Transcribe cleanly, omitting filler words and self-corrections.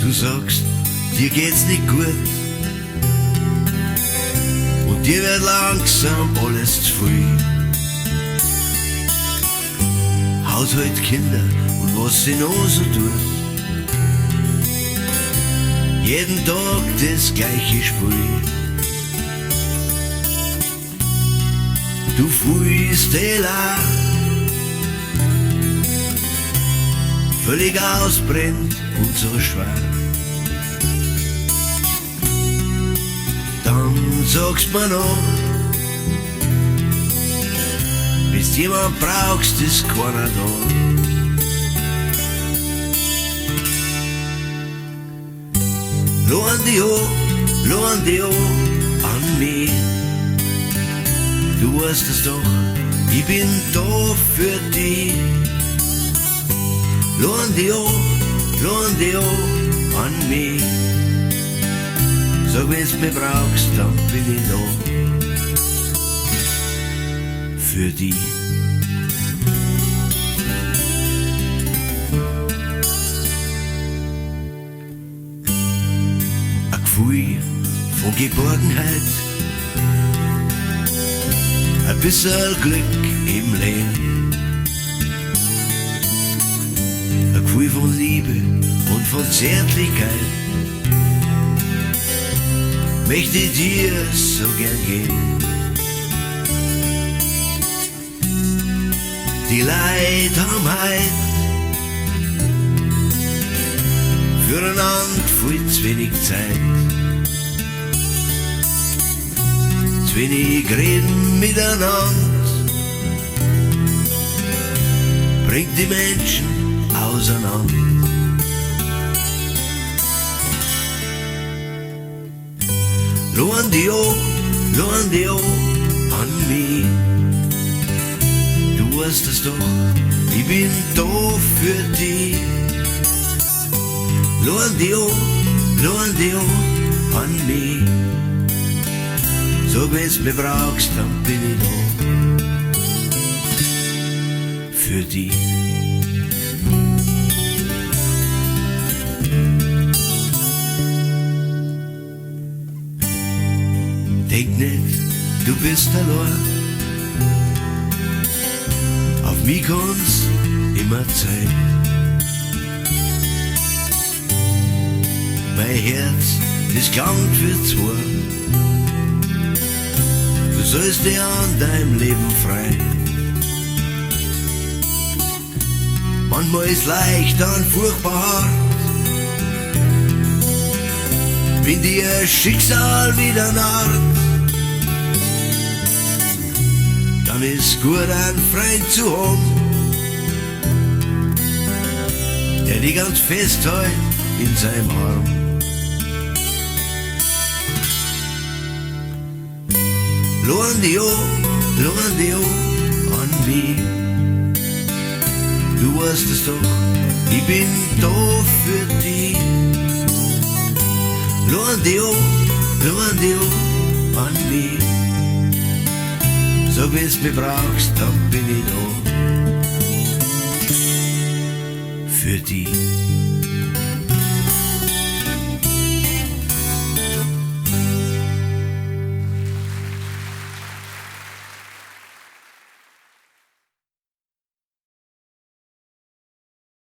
Du sagst, dir geht's nicht gut und dir wird langsam alles zu viel. Haushalt, Kinder und was sie noch so tut. Jeden Tag das gleiche Spiel. Du fühlst dich leer, völlig ausbrennt und so schwer. Dann sagst mir noch, bis du jemand brauchst, ist keiner da. Lohn dich an mich. Du weißt es doch, ich bin da für dich. Lohn dich an mich. Sag, wenn's mich brauchst, dann bin ich da für dich. Ein Gefühl von Geborgenheit, ein bisschen Glück im Leben, ein Gefühl von Liebe und von Zärtlichkeit, möchte ich dir so gern geben. Die Leid haben heut füreinander viel zu wenig Zeit. Zu wenig reden miteinander, bringt die Menschen auseinander. Lohn dich an mich. Du weißt es doch, ich bin da für dich. Lohn dich an mich. So wenn's mich brauchst, dann bin ich da für dich. Denk nicht, du bist allein. Auf mich kann's immer zeigen. Mein Herz, das langt für zwei. Du sollst dich an deinem Leben freuen. Manchmal ist leicht, dann furchtbar hart. Wenn dir Schicksal wieder narrt, dann ist gut, einen Freund zu haben, der dich ganz fest hält in seinem Arm. Lohn dich an mich. Du weißt es doch, ich bin da für dich. Lohn dich an mich. So wenn's mich brauchst, dann bin ich da für dich.